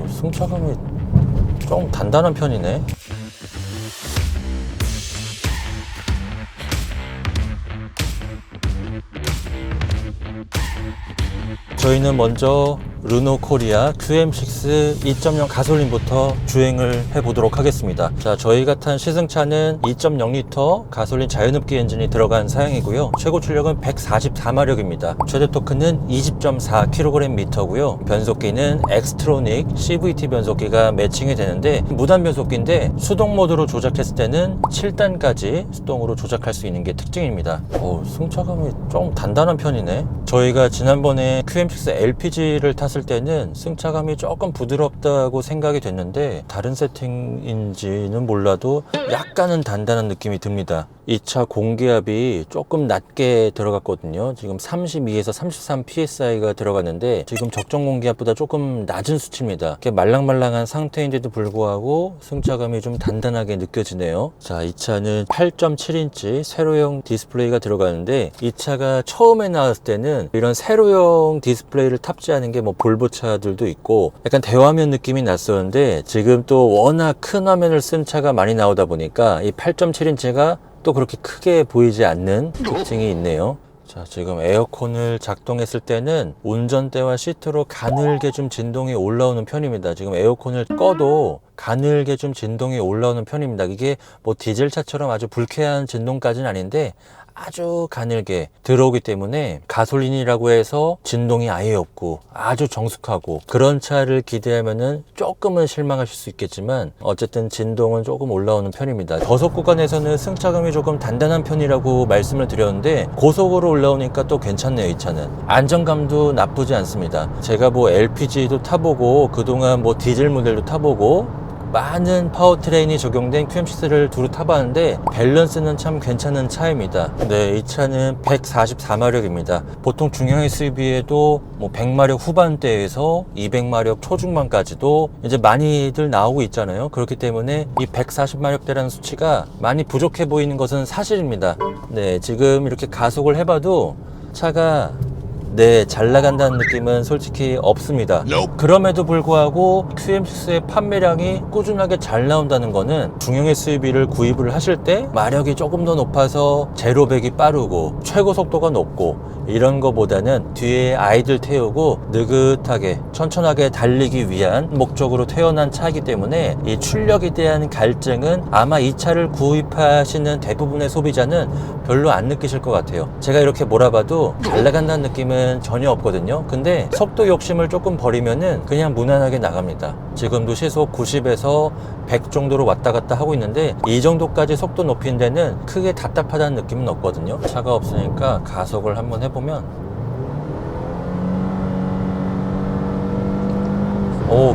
승차감이 좀 단단한 편이네. 저희는 먼저 르노 코리아 QM6 2.0 가솔린부터 주행을 해보도록 하겠습니다. 자, 저희가 탄 시승차는 2.0L 가솔린 자연흡기 엔진이 들어간 사양이고요. 최고 출력은 144마력입니다. 최대 토크는 20.4kgm고요. 변속기는 엑스트로닉 CVT 변속기가 매칭이 되는데 무단 변속기인데 수동 모드로 조작했을 때는 7단까지 수동으로 조작할 수 있는 게 특징입니다. 승차감이 좀 단단한 편이네. 저희가 지난번에 QM6 LPG를 탔을 때는 승차감이 조금 부드럽다고 생각이 됐는데 다른 세팅인지는 몰라도 약간은 단단한 느낌이 듭니다. 이 차 공기압이 조금 낮게 들어갔거든요. 지금 32에서 33 PSI가 들어갔는데 지금 적정 공기압보다 조금 낮은 수치입니다. 이렇게 말랑말랑한 상태인데도 불구하고 승차감이 좀 단단하게 느껴지네요. 자, 이 차는 8.7인치 세로형 디스플레이가 들어가는데 이 차가 처음에 나왔을 때는 이런 세로형 디스플레이를 탑재하는 게 뭐 볼보 차들도 있고 약간 대화면 느낌이 났었는데 지금 또 워낙 큰 화면을 쓴 차가 많이 나오다 보니까 이 8.7인치가 또 그렇게 크게 보이지 않는 특징이 있네요. 자, 지금 에어컨을 작동했을 때는 운전대와 시트로 가늘게 좀 진동이 올라오는 편입니다. 지금 에어컨을 꺼도 가늘게 좀 진동이 올라오는 편입니다. 이게 뭐 디젤차처럼 아주 불쾌한 진동까지는 아닌데 아주 가늘게 들어오기 때문에 가솔린이라고 해서 진동이 아예 없고 아주 정숙하고 그런 차를 기대하면은 조금은 실망하실 수 있겠지만 어쨌든 진동은 조금 올라오는 편입니다. 저속 구간에서는 승차감이 조금 단단한 편이라고 말씀을 드렸는데 고속으로 올라오니까 또 괜찮네요. 이 차는 안정감도 나쁘지 않습니다. 제가 뭐 LPG도 타보고 그동안 뭐 디젤 모델도 타보고 많은 파워트레인이 적용된 QM6를 두루 타봤는데 밸런스는 참 괜찮은 차입니다. 네, 이 차는 144마력입니다. 보통 중형 SUV에도 뭐 100마력 후반대에서 200마력 초중반까지도 이제 많이들 나오고 있잖아요. 그렇기 때문에 이 140마력대라는 수치가 많이 부족해 보이는 것은 사실입니다. 네, 지금 이렇게 가속을 해봐도 차가 잘 나간다는 느낌은 솔직히 없습니다. 그럼에도 불구하고 QM6의 판매량이 꾸준하게 잘 나온다는 거는 중형 SUV를 구입을 하실 때 마력이 조금 더 높아서 제로 100이 빠르고 최고 속도가 높고 이런 거보다는 뒤에 아이들 태우고 느긋하게 천천하게 달리기 위한 목적으로 태어난 차이기 때문에 이 출력에 대한 갈증은 아마 이 차를 구입하시는 대부분의 소비자는 별로 안 느끼실 것 같아요. 제가 이렇게 몰아봐도 잘 나간다는 느낌은 전혀 없거든요. 근데 속도 욕심을 조금 버리면은 그냥 무난하게 나갑니다. 지금도 시속 90에서 100 정도로 왔다 갔다 하고 있는데 이 정도까지 속도 높이는 데는 크게 답답하다는 느낌은 없거든요. 차가 없으니까 가속을 한번 해보면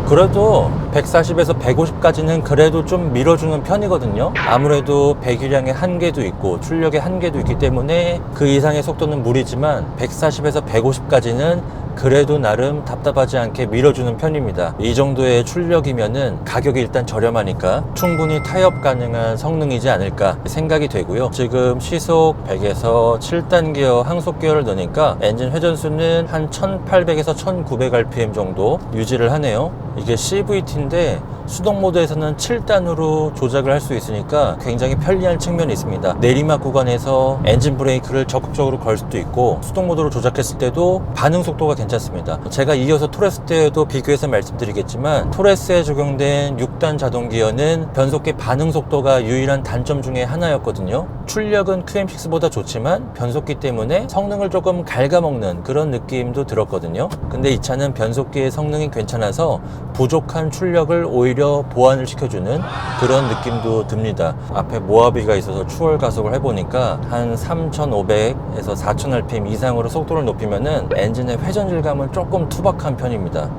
그래도 140에서 150까지는 그래도 좀 밀어주는 편이거든요. 아무래도 배기량의 한계도 있고 출력의 한계도 있기 때문에 그 이상의 속도는 무리지만 140에서 150까지는 그래도 나름 답답하지 않게 밀어주는 편입니다. 이 정도의 출력이면은 가격이 일단 저렴하니까 충분히 타협 가능한 성능이지 않을까 생각이 되고요. 지금 시속 100에서 7단 기어 항속 기어를 넣으니까 엔진 회전수는 한 1800에서 1900rpm 정도 유지를 하네요. 이게 CVT인데 수동 모드에서는 7단으로 조작을 할 수 있으니까 굉장히 편리한 측면이 있습니다. 내리막 구간에서 엔진 브레이크를 적극적으로 걸 수도 있고 수동 모드로 조작했을 때도 반응 속도가 괜찮습니다. 제가 이어서 토레스 때에도 비교해서 말씀드리겠지만 토레스에 적용된 6단 자동 기어는 변속기 반응 속도가 유일한 단점 중에 하나였거든요. 출력은 QM6보다 좋지만 변속기 때문에 성능을 조금 갉아먹는 그런 느낌도 들었거든요. 근데 이 차는 변속기의 성능이 괜찮아서 부족한 출력을 오히려 보완을 시켜주는 그런 느낌도 듭니다. 앞에 모하비가 있어서 추월 가속을 해보니까 한 3500에서 4000rpm 이상으로 속도를 높이면은 엔진의 회전 질감은 조금 투박한 편입니다.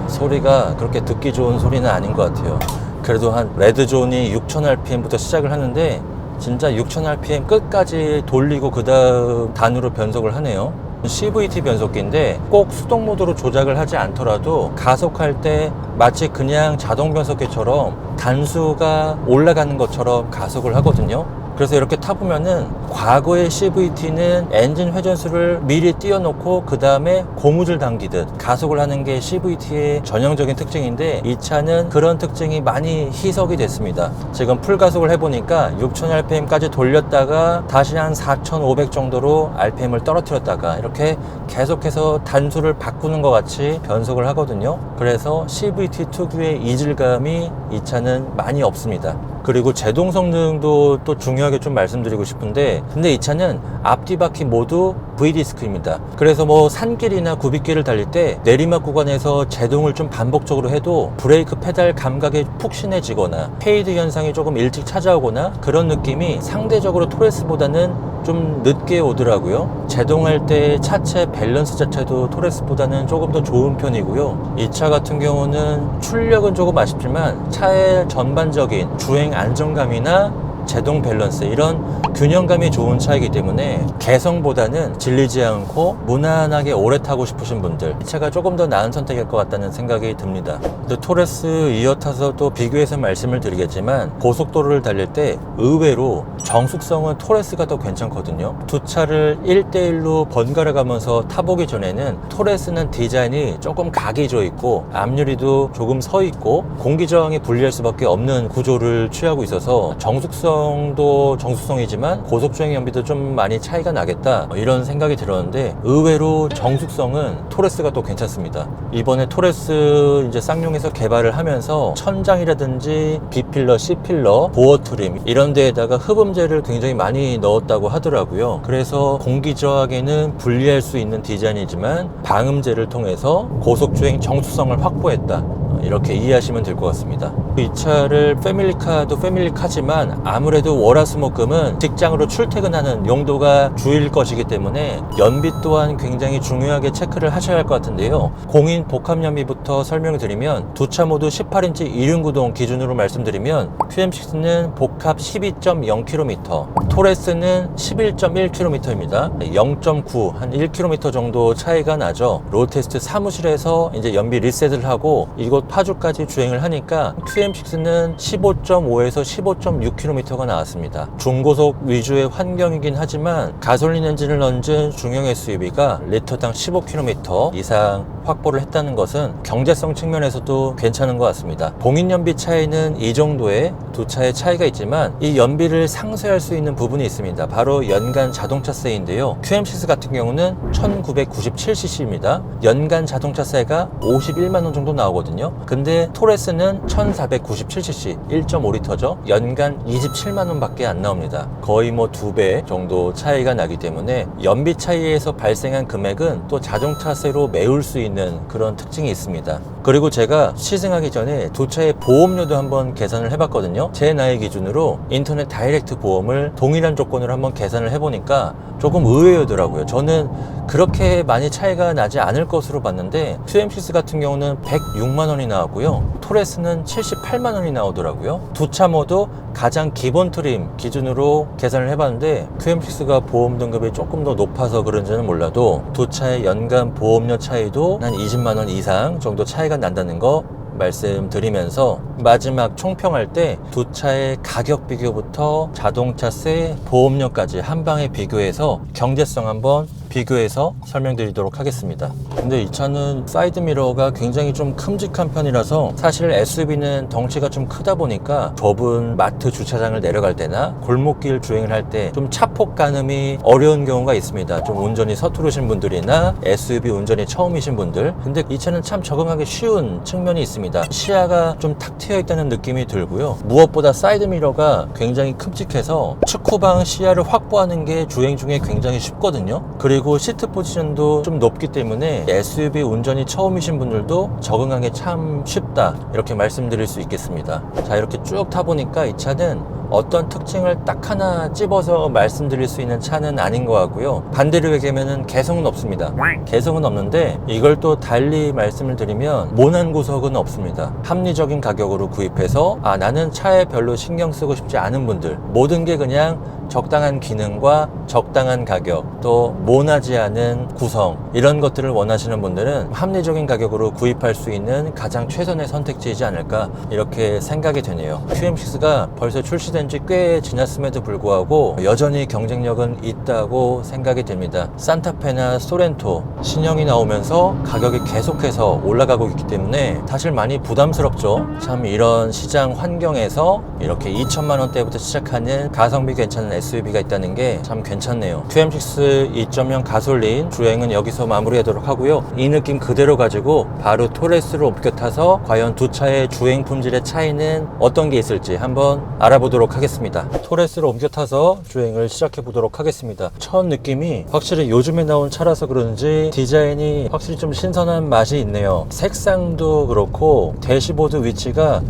소리가 그렇게 듣기 좋은 소리는 아닌 것 같아요. 그래도 한 레드존이 6000rpm부터 시작을 하는데 진짜 6000rpm 끝까지 돌리고 그 다음 단으로 변속을 하네요. CVT 변속기인데 꼭 수동 모드로 조작을 하지 않더라도 가속할 때 마치 그냥 자동 변속기처럼 단수가 올라가는 것처럼 가속을 하거든요. 그래서 이렇게 타보면은 과거의 CVT는 엔진 회전수를 미리 띄워놓고 그 다음에 고무줄 당기듯 가속을 하는 게 CVT의 전형적인 특징인데, 이 차는 그런 특징이 많이 희석이 됐습니다. 지금 풀가속을 해보니까 6000rpm까지 돌렸다가 다시 한 4500 정도로 RPM을 떨어뜨렸다가 이렇게 계속해서 단수를 바꾸는 것 같이 변속을 하거든요. 그래서 CVT 특유의 이질감이 이 차는 많이 없습니다. 그리고 제동 성능도 또 중요하게 좀 말씀드리고 싶은데, 근데 이 차는 앞뒤 바퀴 모두 V디스크입니다. 그래서 뭐 산길이나 굽이길을 달릴 때 내리막 구간에서 제동을 좀 반복적으로 해도 브레이크 페달 감각이 푹신해지거나 페이드 현상이 조금 일찍 찾아오거나 그런 느낌이 상대적으로 토레스보다는 좀 늦게 오더라고요. 제동할 때 차체 밸런스 자체도 토레스보다는 조금 더 좋은 편이고요. 이 차 같은 경우는 출력은 조금 아쉽지만 차의 전반적인 주행 안정감이나 제동 밸런스, 이런 균형감이 좋은 차이기 때문에 개성보다는 질리지 않고 무난하게 오래 타고 싶으신 분들, 이 차가 조금 더 나은 선택일 것 같다는 생각이 듭니다. 또 토레스 이어타서 또 비교해서 말씀을 드리겠지만, 고속도로를 달릴 때 의외로 정숙성은 토레스가 더 괜찮거든요. 두 차를 1대1로 번갈아 가면서 타보기 전에는 토레스는 디자인이 조금 각이 져 있고 앞유리도 조금 서 있고 공기 저항이 불리할 수밖에 없는 구조를 취하고 있어서 정숙성도 정숙성이지만 고속주행 연비도 좀 많이 차이가 나겠다, 이런 생각이 들었는데, 의외로 정숙성은 토레스가 또 괜찮습니다. 이번에 토레스 이제 쌍용에서 개발을 하면서 천장이라든지 B필러, C필러, 보어 트림 이런 데에다가 흡음재를 굉장히 많이 넣었다고 하더라고요. 그래서 공기 저항에는 불리할 수 있는 디자인이지만 방음재를 통해서 고속주행 정숙성을 확보했다, 이렇게 이해하시면 될 것 같습니다. 이 차를 패밀리카도 패밀리카지만 아무래도 월화수목금은 직장으로 출퇴근하는 용도가 주일 것이기 때문에 연비 또한 굉장히 중요하게 체크를 하셔야 할 것 같은데요. 공인 복합 연비부터 설명드리면, 두 차 모두 18인치 1륜구동 기준으로 말씀드리면 QM6는 복합 12.0km, 토레스는 11.1km입니다. 0.9, 한 1km 정도 차이가 나죠. 로드테스트 사무실에서 이제 연비 리셋을 하고 이곳 파주까지 주행을 하니까 QM6는 15.5에서 15.6km가 나왔습니다. 중고속 위주의 환경이긴 하지만 가솔린 엔진을 얹은 중형 SUV가 리터당 15km 이상 확보를 했다는 것은 경제성 측면에서도 괜찮은 것 같습니다. 공인 연비 차이는 이 정도의 두 차의 차이가 있지만 이 연비를 상쇄할 수 있는 부분이 있습니다. 바로 연간 자동차세인데요. QM6 같은 경우는 1997cc입니다. 연간 자동차세가 51만 원 정도 나오거든요. 근데 토레스는 1497cc, 1.5L죠. 연간 27만 원 밖에 안 나옵니다. 거의 뭐 2배 정도 차이가 나기 때문에 연비 차이에서 발생한 금액은 또 자동차세로 메울 수 있는 그런 특징이 있습니다. 그리고 제가 시승하기 전에 두 차의 보험료도 한번 계산을 해봤거든요. 제 나이 기준으로 인터넷 다이렉트 보험을 동일한 조건으로 한번 계산을 해보니까 조금 의외더라고요. 저는 그렇게 많이 차이가 나지 않을 것으로 봤는데 QM6 같은 경우는 106만 원이 나왔고요. 토레스는 78만 원이 나오더라고요. 두 차 모두 가장 기본 트림 기준으로 계산을 해봤는데 QM6가 보험 등급이 조금 더 높아서 그런지는 몰라도 두 차의 연간 보험료 차이도 한 20만 원 이상 정도 차이가 난다는 거 말씀드리면서, 마지막 총평할 때 두 차의 가격 비교부터 자동차세, 보험료까지 한 방에 비교해서 경제성 한번 비교해서 설명드리도록 하겠습니다. 근데 이 차는 사이드미러가 굉장히 좀 큼직한 편이라서 사실 SUV는 덩치가 좀 크다 보니까 좁은 마트 주차장을 내려갈 때나 골목길 주행을 할 때 좀 차폭 가늠이 어려운 경우가 있습니다. 좀 운전이 서투르신 분들이나 SUV 운전이 처음이신 분들. 근데 이 차는 참 적응하기 쉬운 측면이 있습니다. 시야가 좀 탁 트여 있다는 느낌이 들고요. 무엇보다 사이드미러가 굉장히 큼직해서 측후방 시야를 확보하는 게 주행 중에 굉장히 쉽거든요. 그리고 시트 포지션도 좀 높기 때문에 SUV 운전이 처음이신 분들도 적응하기 참 쉽다, 이렇게 말씀드릴 수 있겠습니다. 자, 이렇게 쭉 타보니까 이 차는 어떤 특징을 딱 하나 찝어서 말씀드릴 수 있는 차는 아닌 것 같고요. 반대로 얘기하면 개성은 없습니다. 개성은 없는데 이걸 또 달리 말씀을 드리면 모난 구석은 없습니다. 합리적인 가격으로 구입해서 나는 차에 별로 신경 쓰고 싶지 않은 분들, 모든 게 그냥 적당한 기능과 적당한 가격, 또 모나지 않은 구성, 이런 것들을 원하시는 분들은 합리적인 가격으로 구입할 수 있는 가장 최선의 선택지이지 않을까, 이렇게 생각이 되네요. QM6가 벌써 출시된 출시된 지 꽤 지났음에도 불구하고 여전히 경쟁력은 있다고 생각이 됩니다. 산타페나 소렌토 신형이 나오면서 가격이 계속해서 올라가고 있기 때문에 사실 많이 부담스럽죠. 참 이런 시장 환경에서 이렇게 2천만 원대부터 시작하는 가성비 괜찮은 SUV가 있다는 게 참 괜찮네요. QM6 2.0 가솔린 주행은 여기서 마무리하도록 하고요. 이 느낌 그대로 가지고 바로 토레스로 옮겨 타서 과연 두 차의 주행 품질의 차이는 어떤 게 있을지 한번 알아보도록 하겠습니다. 토레스로 옮겨 타서 주행을 시작해 보도록 하겠습니다. 첫 느낌이 확실히 요즘에 나온 차라서 그런지 디자인이 확실히 좀 신선한 맛이 있네요. 색상도 그렇고 대시보드 위치가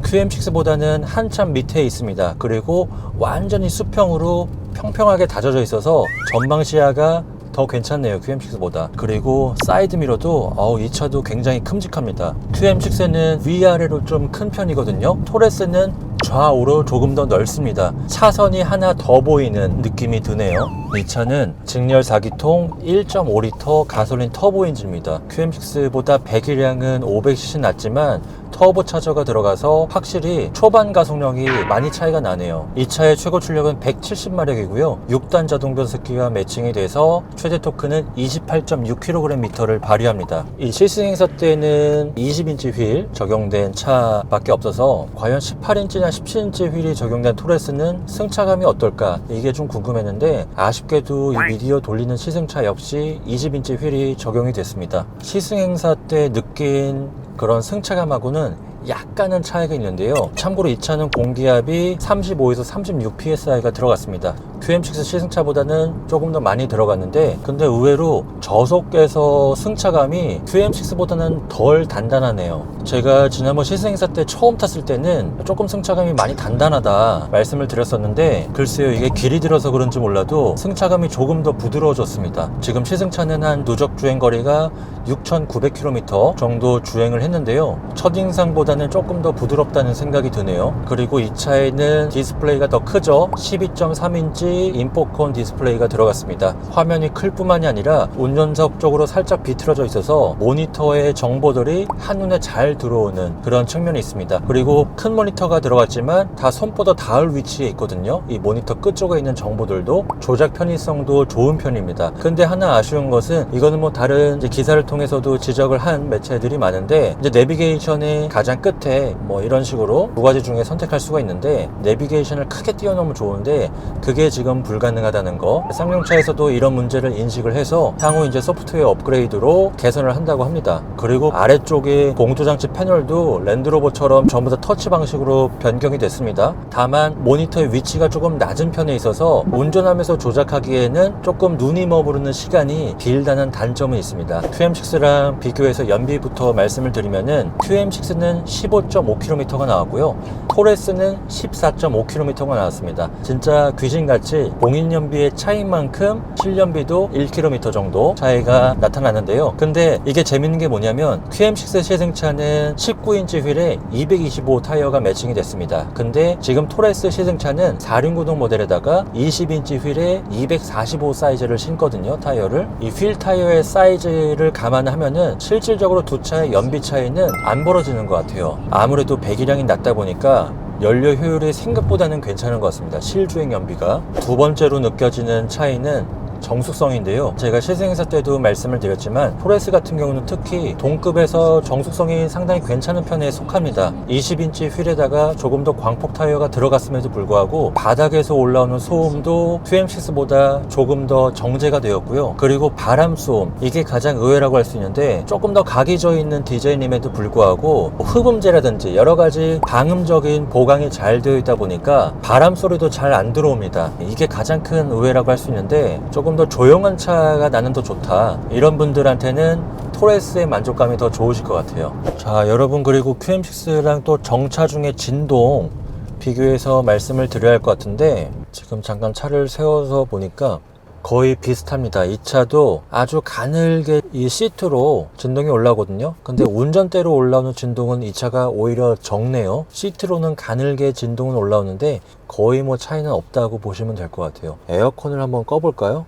QM6보다는 한참 밑에 있습니다. 그리고 완전히 수평으로 평평하게 다져져 있어서 전방 시야가 더 괜찮네요. QM6보다. 그리고 사이드미러도 이 차도 굉장히 큼직합니다. QM6는 위아래로 좀 큰 편이거든요. 토레스는 좌우로 조금 더 넓습니다. 차선이 하나 더 보이는 느낌이 드네요. 이 차는 직렬 4기통 1.5L 가솔린 터보 엔진입니다. QM6보다 배기량은 500cc 낮지만 터보 차저가 들어가서 확실히 초반 가속력이 많이 차이가 나네요. 이 차의 최고 출력은 170마력이고요. 6단 자동 변속기가 매칭이 돼서 최대 토크는 28.6kgm를 발휘합니다. 이 실승행사 때는 20인치 휠 적용된 차밖에 없어서 과연 18인치나 17인치 휠이 적용된 토레스는 승차감이 어떨까 이게 좀 궁금했는데 아쉽게도 이 미디어 돌리는 시승차 역시 20인치 휠이 적용이 됐습니다. 시승행사 때 느낀 그런 승차감하고는 약간은 차이가 있는데요. 참고로 이 차는 공기압이 35에서 36psi가 들어갔습니다. QM6 시승차보다는 조금 더 많이 들어갔는데 근데 의외로 저속에서 승차감이 QM6보다는 덜 단단하네요. 제가 지난번 시승행사 때 처음 탔을 때는 조금 승차감이 많많이 단단하다 말씀을 드렸었는데 글쎄요, 이게 길이 들어서 그런지 몰라도 승차감이 조금 더 부드러워졌습니다. 지금 시승차는 한 누적 주행거리가 6,900km 정도 주행을 했는데요. 첫인상보다는 조금 더 부드럽다는 생각이 드네요. 그리고 이 차에는 디스플레이가 더 크죠. 12.3인치 인포콘 디스플레이가 들어갔습니다. 화면이 클 뿐만이 아니라 운전석 쪽으로 살짝 비틀어져 있어서 모니터의 정보들이 한눈에 잘 들어오는 그런 측면이 있습니다. 그리고 큰 모니터가 들어갔지만 다 손보다 닿을 위치에 있거든요. 이 모니터 끝쪽에 있는 정보들도 조작 편의성도 좋은 편입니다. 근데 하나 아쉬운 것은 이거는 뭐 다른 이제 기사를 통해서도 지적을 한 매체들이 많은데 이제 내비게이션의 가장 끝에 뭐 이런 식으로 두 가지 중에 선택할 수가 있는데 내비게이션을 크게 띄워놓으면 좋은데 그게 지금 불가능하다는 거. 쌍용차에서도 이런 문제를 인식을 해서 향후 이제 소프트웨어 업그레이드로 개선을 한다고 합니다. 그리고 아래쪽에 공조장치 패널도 랜드로버처럼 전부 다 터치 방식으로 변경이 됐습니다. 다만 모니터의 위치가 조금 낮은 편에 있어서 운전하면서 조작하기에는 조금 눈이 머무르는 시간이 길다는 단점은 있습니다. QM6랑 비교해서 연비부터 말씀을 드리면은 QM6는 15.5km가 나왔고요. 토레스는 14.5km가 나왔습니다. 진짜 귀신같이 공인연비의 차이인 만큼 실연비도 1km 정도 차이가 나타나는데요. 근데 이게 재밌는 게 뭐냐면 QM6 시승차는 19인치 휠에 225 타이어가 매칭이 됐습니다. 근데 지금 토레스 시승차는 4륜구동 모델에다가 20인치 휠에 245 사이즈를 신거든요. 타이어를. 이 휠 타이어의 사이즈를 감안하면은 실질적으로 두 차의 연비 차이는 안 벌어지는 것 같아요. 아무래도 배기량이 낮다 보니까 연료 효율이 생각보다는 괜찮은 것 같습니다. 실주행 연비가. 두 번째로 느껴지는 차이는 정숙성인데요. 제가 시승행사 때도 말씀을 드렸지만 토레스 같은 경우는 특히 동급에서 정숙성이 상당히 괜찮은 편에 속합니다. 20인치 휠에다가 조금 더 광폭 타이어가 들어갔음에도 불구하고 바닥에서 올라오는 소음도 QM6보다 조금 더 정제가 되었고요. 그리고 바람 소음, 이게 가장 의외라고 할 수 있는데 조금 더 각이 져 있는 디자인임에도 불구하고 흡음재라든지 여러 가지 방음적인 보강이 잘 되어 있다 보니까 바람 소리도 잘 안 들어옵니다. 이게 가장 큰 의외라고 할 수 있는데 조금 더 조용한 차가 나는 더 좋다, 이런 분들한테는 토레스의 만족감이 더 좋으실 것 같아요. 자, 여러분, 그리고 QM6랑 또 정차 중에 진동 비교해서 말씀을 드려야 할 것 같은데 지금 잠깐 차를 세워서 보니까 거의 비슷합니다. 이 차도 아주 가늘게 이 시트로 진동이 올라오거든요. 근데 운전대로 올라오는 진동은 이 차가 오히려 적네요. 시트로는 가늘게 진동은 올라오는데 거의 뭐 차이는 없다고 보시면 될 것 같아요. 에어컨을 한번 꺼볼까요?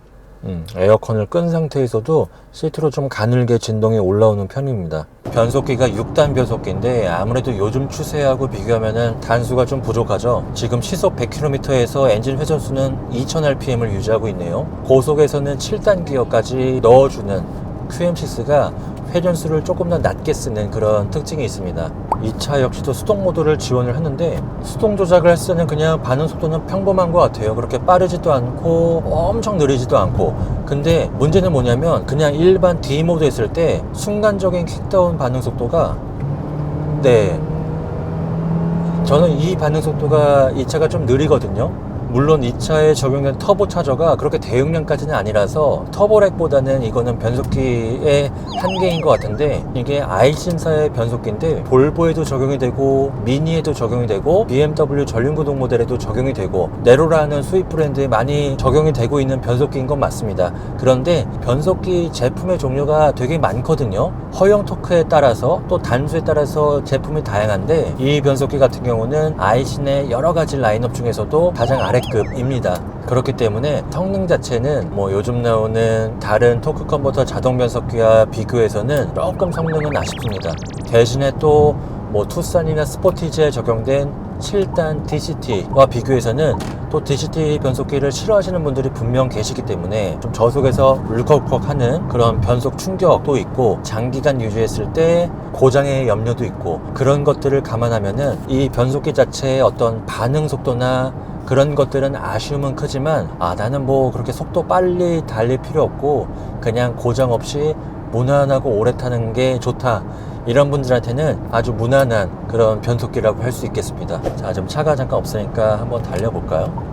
에어컨을 끈 상태에서도 시트로 좀 가늘게 진동이 올라오는 편입니다. 변속기가 6단 변속기인데 아무래도 요즘 추세하고 비교하면 단수가 좀 부족하죠. 지금 시속 100km에서 엔진 회전수는 2000rpm을 유지하고 있네요. 고속에서는 7단 기어까지 넣어주는 QM6가 회전수를 조금 더 낮게 쓰는 그런 특징이 있습니다. 이 차 역시도 수동 모드를 지원을 하는데 수동 조작을 했을 때는 그냥 반응 속도는 평범한 것 같아요. 그렇게 빠르지도 않고 엄청 느리지도 않고. 근데 문제는 뭐냐면 그냥 일반 D 모드 했을 때 순간적인 킥다운 반응 속도가 저는 이 반응 속도가 이 차가 좀 느리거든요. 물론 이 차에 적용된 터보 차저가 그렇게 대용량까지는 아니라서 터보렉보다는 이거는 변속기의 한계인 것 같은데, 이게 아이신사의 변속기인데 볼보에도 적용이 되고 미니에도 적용이 되고 BMW 전륜구동 모델에도 적용이 되고 네로라는 수입 브랜드에 많이 적용이 되고 있는 변속기인 건 맞습니다. 그런데 변속기 제품의 종류가 되게 많거든요. 허용 토크에 따라서 또 단수에 따라서 제품이 다양한데, 이 변속기 같은 경우는 아이신의 여러 가지 라인업 중에서도 가장 아래급입니다. 그렇기 때문에 성능 자체는 뭐 요즘 나오는 다른 토크 컨버터 자동 변속기와 비교해서는 조금 성능은 아쉽습니다. 대신에 또 뭐 투싼이나 스포티지에 적용된 7단 DCT와 비교해서는 또 DCT 변속기를 싫어하시는 분들이 분명 계시기 때문에 좀 저속에서 울컥울컥 하는 그런 변속 충격도 있고, 장기간 유지했을 때 고장의 염려도 있고, 그런 것들을 감안하면은 이 변속기 자체의 어떤 반응 속도나 그런 것들은 아쉬움은 크지만, 나는 뭐 그렇게 속도 빨리 달릴 필요 없고 그냥 고장 없이 무난하고 오래 타는 게 좋다, 이런 분들한테는 아주 무난한 그런 변속기라고 할 수 있겠습니다. 자, 지금 차가 잠깐 없으니까 한번 달려볼까요?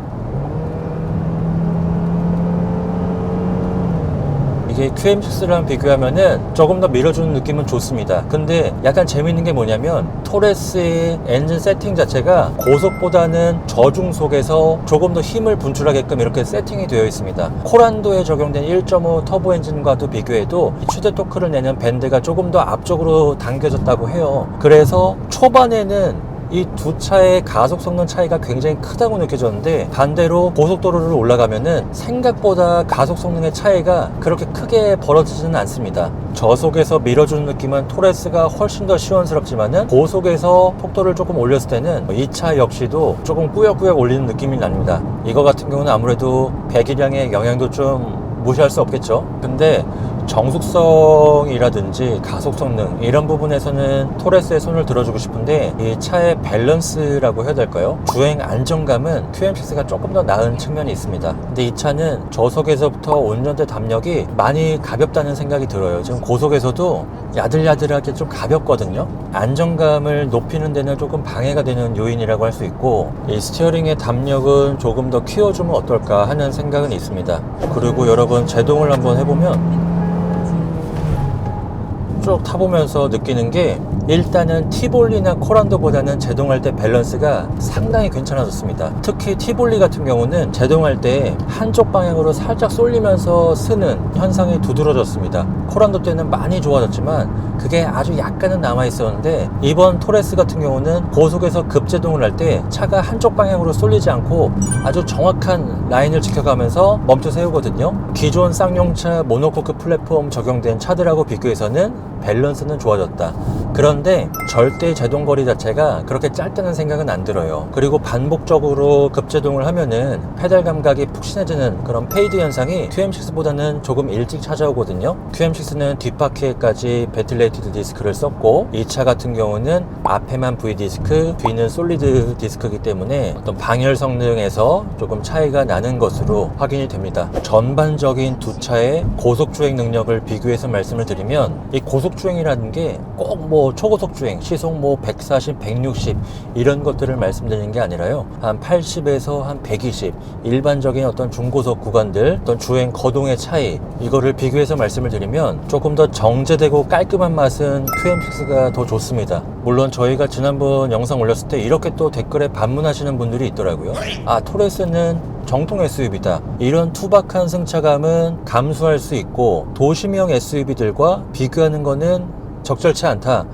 이게 QM6랑 비교하면은 조금 더 밀어주는 느낌은 좋습니다. 근데 약간 재밌는 게 뭐냐면 토레스의 엔진 세팅 자체가 고속보다는 저중속에서 조금 더 힘을 분출하게끔 이렇게 세팅이 되어 있습니다. 코란도에 적용된 1.5 터보 엔진과도 비교해도 최대 토크를 내는 밴드가 조금 더 앞쪽으로 당겨졌다고 해요. 그래서 초반에는 이 두 차의 가속 성능 차이가 굉장히 크다고 느껴졌는데, 반대로 고속도로를 올라가면은 생각보다 가속 성능의 차이가 그렇게 크게 벌어지지는 않습니다. 저속에서 밀어주는 느낌은 토레스가 훨씬 더 시원스럽지만은 고속에서 속도를 조금 올렸을 때는 이 차 역시도 조금 꾸역꾸역 올리는 느낌이 납니다. 이거 같은 경우는 아무래도 배기량의 영향도 좀 무시할 수 없겠죠. 근데 정숙성이라든지 가속 성능 이런 부분에서는 토레스에 손을 들어주고 싶은데, 이 차의 밸런스라고 해야 될까요? 주행 안정감은 QM6가 조금 더 나은 측면이 있습니다. 근데 이 차는 저속에서부터 운전대 담력이 많이 가볍다는 생각이 들어요. 지금 고속에서도 야들야들하게 좀 가볍거든요. 안정감을 높이는 데는 조금 방해가 되는 요인이라고 할 수 있고, 이 스티어링의 담력은 조금 더 키워주면 어떨까 하는 생각은 있습니다. 그리고 여러분 제동을 한번 해보면 쭉 타보면서 느끼는 게, 일단은 티볼리나 코란도보다는 제동할 때 밸런스가 상당히 괜찮아졌습니다. 특히 티볼리 같은 경우는 제동할 때 한쪽 방향으로 살짝 쏠리면서 쓰는 현상이 두드러졌습니다. 코란도 때는 많이 좋아졌지만 그게 아주 약간은 남아 있었는데, 이번 토레스 같은 경우는 고속에서 급제동을 할 때 차가 한쪽 방향으로 쏠리지 않고 아주 정확한 라인을 지켜가면서 멈춰 세우거든요. 기존 쌍용차 모노코크 플랫폼 적용된 차들하고 비교해서는 밸런스는 좋아졌다. 그런데 절대 제동거리 자체가 그렇게 짧다는 생각은 안 들어요. 그리고 반복적으로 급제동을 하면은 페달 감각이 푹신해지는 그런 페이드 현상이 QM6보다는 조금 일찍 찾아오거든요. QM6는 뒷바퀴에까지 배틀레이티드 디스크를 썼고, 이 차 같은 경우는 앞에만 V 디스크, 뒤는 솔리드 디스크이기 때문에 어떤 방열 성능에서 조금 차이가 나는 것으로 확인이 됩니다. 전반적인 두 차의 고속 주행 능력을 비교해서 말씀을 드리면, 이 고속 주행이라는 게 꼭 뭐 초고속 주행, 시속 뭐 140, 160 이런 것들을 말씀드리는 게 아니라요, 한 80에서 한 120 일반적인 어떤 중고속 구간들 어떤 주행 거동의 차이, 이거를 비교해서 말씀을 드리면 조금 더 정제되고 깔끔한 맛은 QM6가 더 좋습니다. 물론 저희가 지난번 영상 올렸을 때 이렇게 또 댓글에 반문하시는 분들이 있더라고요. 토레스는 정통 SUV다, 이런 투박한 승차감은 감수할 수 있고 도심형 SUV들과 비교하는 거는 적절치 않다,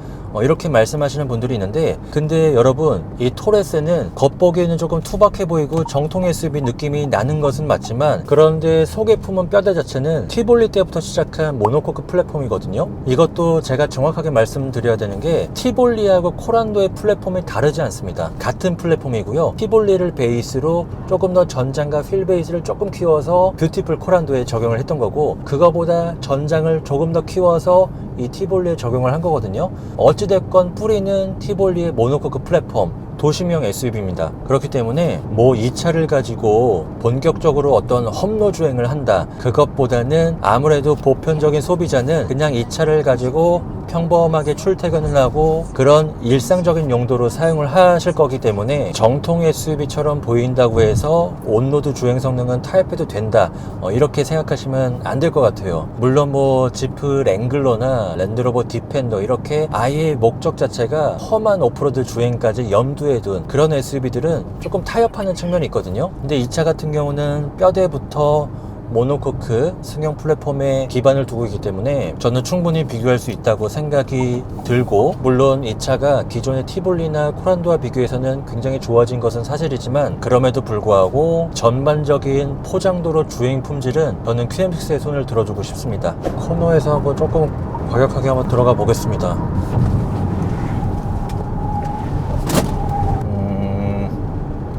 이렇게 말씀하시는 분들이 있는데, 근데 여러분, 이 토레스는 겉보기에는 조금 투박해 보이고 정통 SUV 느낌이 나는 것은 맞지만, 그런데 속에 품은 뼈대 자체는 티볼리 때부터 시작한 모노코크 플랫폼이거든요. 이것도 제가 정확하게 말씀드려야 되는 게, 티볼리하고 코란도의 플랫폼이 다르지 않습니다. 같은 플랫폼이고요. 티볼리를 베이스로 조금 더 전장과 휠 베이스를 조금 키워서 뷰티풀 코란도에 적용을 했던 거고, 그거보다 전장을 조금 더 키워서 이 티볼리에 적용을 한 거거든요. 어찌됐건 뿌리는 티볼리의 모노코크 플랫폼, 도심형 SUV입니다. 그렇기 때문에 뭐 이 차를 가지고 본격적으로 어떤 험로 주행을 한다, 그것보다는 아무래도 보편적인 소비자는 그냥 이 차를 가지고 평범하게 출퇴근을 하고 그런 일상적인 용도로 사용을 하실 거기 때문에, 정통 SUV처럼 보인다고 해서 온로드 주행 성능은 타협해도 된다, 이렇게 생각하시면 안 될 것 같아요. 물론 뭐 지프 랭글러나 랜드로버 디펜더 이렇게 아예 목적 자체가 험한 오프로드 주행까지 염두에 둔 그런 SUV들은 조금 타협하는 측면이 있거든요. 근데 이 차 같은 경우는 뼈대부터 모노코크 승용 플랫폼에 기반을 두고 있기 때문에 저는 충분히 비교할 수 있다고 생각이 들고, 물론 이 차가 기존의 티볼리나 코란도와 비교해서는 굉장히 좋아진 것은 사실이지만, 그럼에도 불구하고 전반적인 포장도로 주행 품질은 저는 QM6에 손을 들어주고 싶습니다. 코너에서 한번 조금 과격하게 한번 들어가 보겠습니다.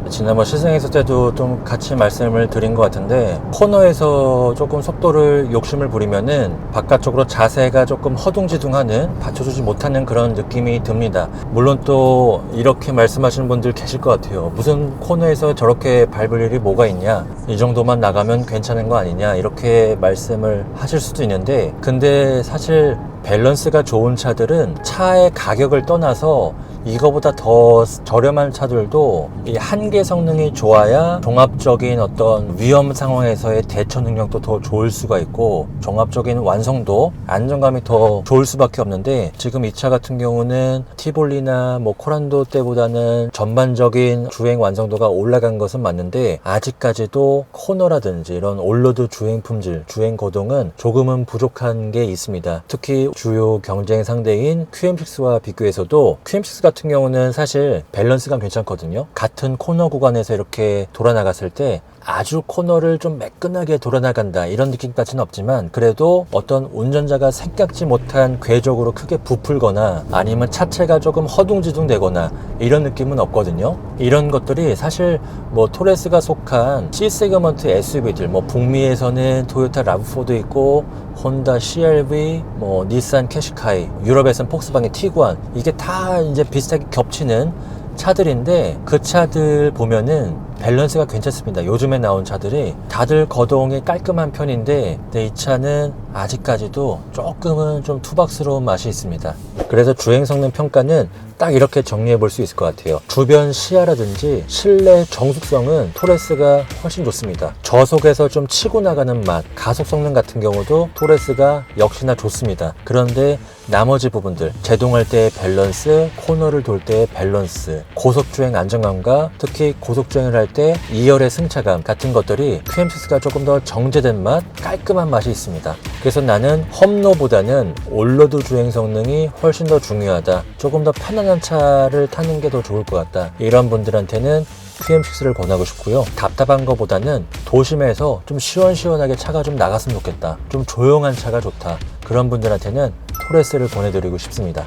지난번 시승했을 때도 좀 같이 말씀을 드린 것 같은데, 코너에서 조금 속도를 욕심을 부리면은 바깥쪽으로 자세가 조금 허둥지둥하는, 받쳐주지 못하는 그런 느낌이 듭니다. 물론 또 이렇게 말씀하시는 분들 계실 것 같아요. 무슨 코너에서 저렇게 밟을 일이 뭐가 있냐, 이 정도만 나가면 괜찮은 거 아니냐, 이렇게 말씀을 하실 수도 있는데, 근데 사실 밸런스가 좋은 차들은 차의 가격을 떠나서 이거보다 더 저렴한 차들도 이 한계 성능이 좋아야 종합적인 어떤 위험 상황에서의 대처 능력도 더 좋을 수가 있고, 종합적인 완성도, 안정감이 더 좋을 수밖에 없는데, 지금 이 차 같은 경우는 티볼리나 뭐 코란도 때보다는 전반적인 주행 완성도가 올라간 것은 맞는데, 아직까지도 코너라든지 이런 올로드 주행 품질, 주행 거동은 조금은 부족한 게 있습니다. 특히 주요 경쟁 상대인 QM6와 비교해서도 QM6 같은 경우는 사실 밸런스가 괜찮거든요. 같은 코너 구간에서 이렇게 돌아 나갔을 때 아주 코너를 좀 매끈하게 돌아나간다 이런 느낌까지는 없지만, 그래도 어떤 운전자가 생각지 못한 궤적으로 크게 부풀거나 아니면 차체가 조금 허둥지둥 되거나 이런 느낌은 없거든요. 이런 것들이 사실 뭐 토레스가 속한 C 세그먼트 SUV들, 뭐 북미에서는 토요타 라브4도 있고 혼다 CR-V, 뭐 닛산 캐시카이, 유럽에서는 폭스바겐 티구안, 이게 다 이제 비슷하게 겹치는 차들인데, 그 차들 보면은 밸런스가 괜찮습니다. 요즘에 나온 차들이 다들 거동이 깔끔한 편인데, 근데 이 차는 아직까지도 조금은 좀 투박스러운 맛이 있습니다. 그래서 주행 성능 평가는 딱 이렇게 정리해 볼 수 있을 것 같아요. 주변 시야라든지 실내 정숙성은 토레스가 훨씬 좋습니다. 저속에서 좀 치고 나가는 맛, 가속 성능 같은 경우도 토레스가 역시나 좋습니다. 그런데 나머지 부분들, 제동할 때의 밸런스, 코너를 돌 때의 밸런스, 고속주행 안정감과 특히 고속주행을 할 때 2열의 승차감 같은 것들이 QM6가 조금 더 정제된 맛, 깔끔한 맛이 있습니다. 그래서 나는 험로보다는 올로드 주행 성능이 훨씬 더 중요하다, 조금 더 편안한 차를 타는 게 더 좋을 것 같다, 이런 분들한테는 QM6를 권하고 싶고요. 답답한 것보다는 도심에서 좀 시원시원하게 차가 좀 나갔으면 좋겠다, 좀 조용한 차가 좋다, 그런 분들한테는 토레스를 보내드리고 싶습니다.